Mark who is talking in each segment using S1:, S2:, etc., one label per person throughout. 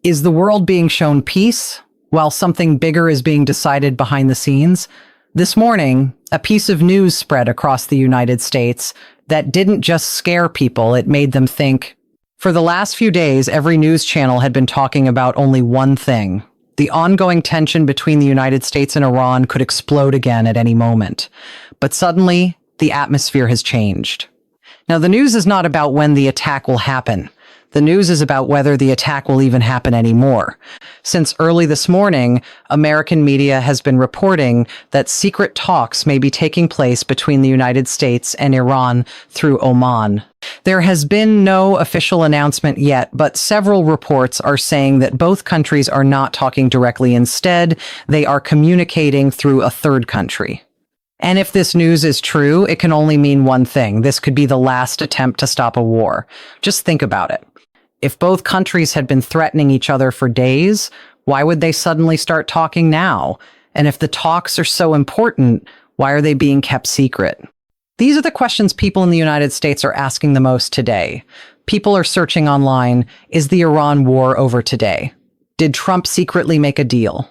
S1: Is the world being shown peace while something bigger is being decided behind the scenes? This morning, a piece of news spread across the United States that didn't just scare people, it made them think. For the last few days, every news channel had been talking about only one thing. The ongoing tension between the United States and Iran could explode again at any moment. But suddenly, the atmosphere has changed. Now, the news is not about when the attack will happen. The news is about whether the attack will even happen anymore. Since early this morning, American media has been reporting that secret talks may be taking place between the United States and Iran through Oman. There has been no official announcement yet, but several reports are saying that both countries are not talking directly. Instead, they are communicating through a third country. And if this news is true, it can only mean one thing. This could be the last attempt to stop a war. Just think about it. If both countries had been threatening each other for days, why would they suddenly start talking now? And if the talks are so important, why are they being kept secret? These are the questions people in the United States are asking the most today. People are searching online, is the Iran war over today? Did Trump secretly make a deal?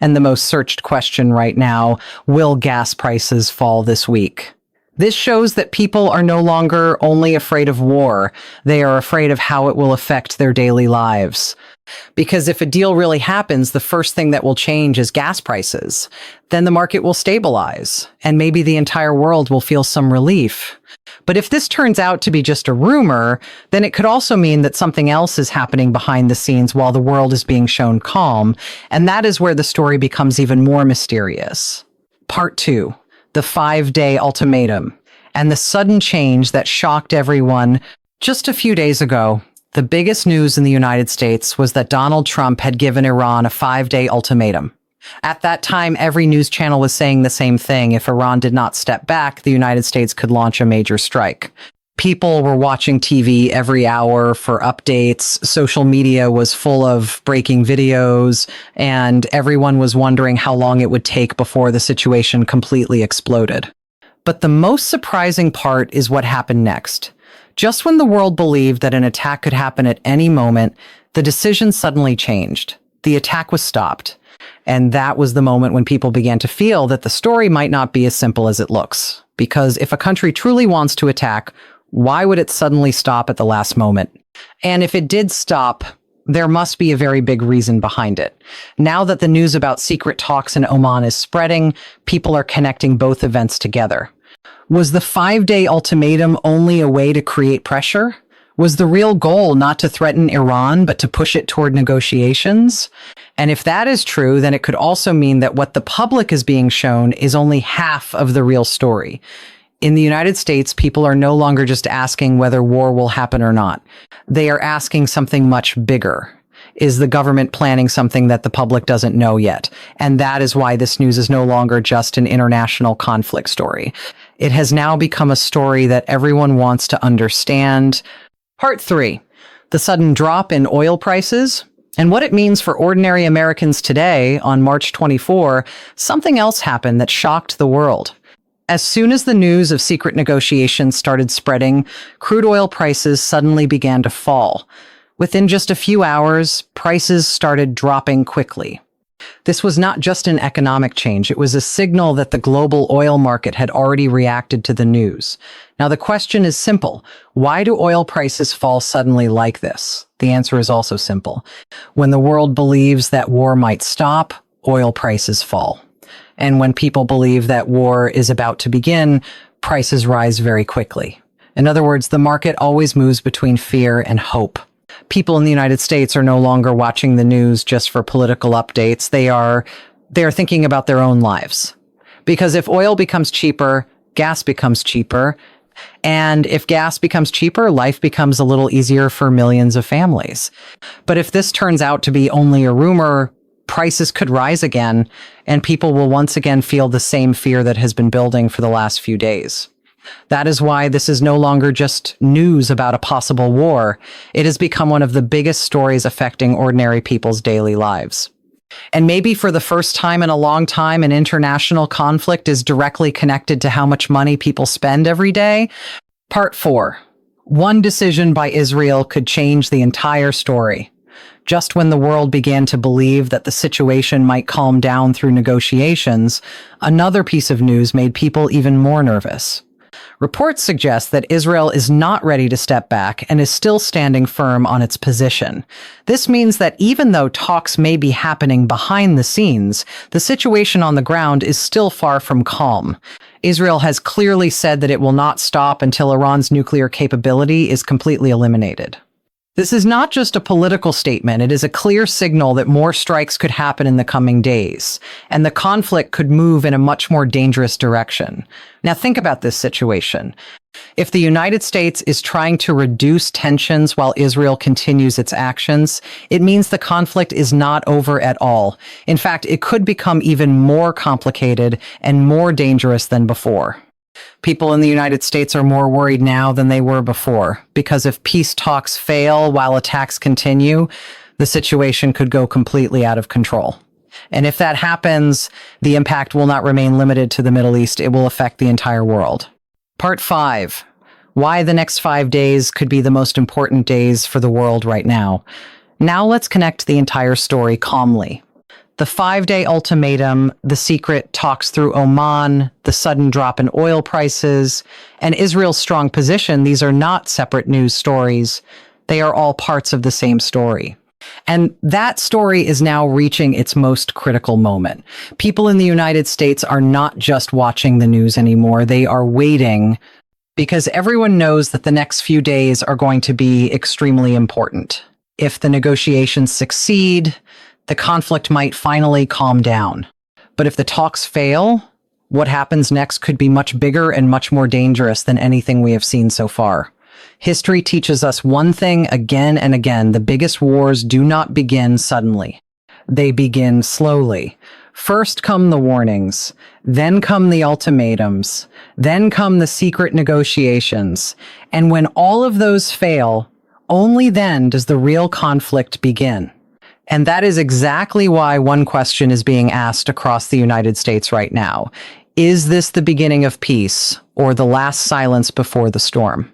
S1: And the most searched question right now, will gas prices fall this week? This shows that people are no longer only afraid of war. They are afraid of how it will affect their daily lives. Because if a deal really happens, the first thing that will change is gas prices. Then the market will stabilize, and maybe the entire world will feel some relief. But if this turns out to be just a rumor, then it could also mean that something else is happening behind the scenes while the world is being shown calm, and that is where the story becomes even more mysterious. Part 2. The 5-day ultimatum, and the sudden change that shocked everyone. Just a few days ago, the biggest news in the United States was that Donald Trump had given Iran a 5-day ultimatum. At that time, every news channel was saying the same thing. If Iran did not step back, the United States could launch a major strike. People were watching TV every hour for updates. Social media was full of breaking videos, and everyone was wondering how long it would take before the situation completely exploded. But the most surprising part is what happened next. Just when the world believed that an attack could happen at any moment, the decision suddenly changed. The attack was stopped. And that was the moment when people began to feel that the story might not be as simple as it looks. Because if a country truly wants to attack, why would it suddenly stop at the last moment? And if it did stop, there must be a very big reason behind it. Now that the news about secret talks in Oman is spreading, people are connecting both events together. Was the 5-day ultimatum only a way to create pressure? Was the real goal not to threaten Iran, but to push it toward negotiations? And if that is true, then it could also mean that what the public is being shown is only half of the real story. In the United States, people are no longer just asking whether war will happen or not. They are asking something much bigger. Is the government planning something that the public doesn't know yet? And that is why this news is no longer just an international conflict story. It has now become a story that everyone wants to understand. Part 3. The sudden drop in oil prices and what it means for ordinary Americans today. On March 24, something else happened that shocked the world. As soon as the news of secret negotiations started spreading, crude oil prices suddenly began to fall. Within just a few hours, prices started dropping quickly. This was not just an economic change. It was a signal that the global oil market had already reacted to the news. Now, the question is simple. Why do oil prices fall suddenly like this? The answer is also simple. When the world believes that war might stop, oil prices fall. And when people believe that war is about to begin, prices rise very quickly. In other words, the market always moves between fear and hope. People in the United States are no longer watching the news just for political updates. They are thinking about their own lives. Because if oil becomes cheaper, gas becomes cheaper. And if gas becomes cheaper, life becomes a little easier for millions of families. But if this turns out to be only a rumor, prices could rise again, and people will once again feel the same fear that has been building for the last few days. That is why this is no longer just news about a possible war. It has become one of the biggest stories affecting ordinary people's daily lives. And maybe for the first time in a long time, an international conflict is directly connected to how much money people spend every day. Part 4. One decision by Israel could change the entire story. Just when the world began to believe that the situation might calm down through negotiations, another piece of news made people even more nervous. Reports suggest that Israel is not ready to step back and is still standing firm on its position. This means that even though talks may be happening behind the scenes, the situation on the ground is still far from calm. Israel has clearly said that it will not stop until Iran's nuclear capability is completely eliminated. This is not just a political statement, it is a clear signal that more strikes could happen in the coming days, and the conflict could move in a much more dangerous direction. Now think about this situation. If the United States is trying to reduce tensions while Israel continues its actions, it means the conflict is not over at all. In fact, it could become even more complicated and more dangerous than before. People in the United States are more worried now than they were before, because if peace talks fail while attacks continue, the situation could go completely out of control. And if that happens, the impact will not remain limited to the Middle East, it will affect the entire world. Part 5. Why the next 5 days could be the most important days for the world right now. Now let's connect the entire story calmly. The 5-day ultimatum, the secret talks through Oman, the sudden drop in oil prices, and Israel's strong position, these are not separate news stories. They are all parts of the same story. And that story is now reaching its most critical moment. People in the United States are not just watching the news anymore. They are waiting because everyone knows that the next few days are going to be extremely important. If the negotiations succeed, the conflict might finally calm down. But if the talks fail, what happens next could be much bigger and much more dangerous than anything we have seen so far. History teaches us one thing again and again: the biggest wars do not begin suddenly. They begin slowly. First come the warnings, then come the ultimatums, then come the secret negotiations. And when all of those fail, only then does the real conflict begin. And that is exactly why one question is being asked across the United States right now. Is this the beginning of peace, or the last silence before the storm?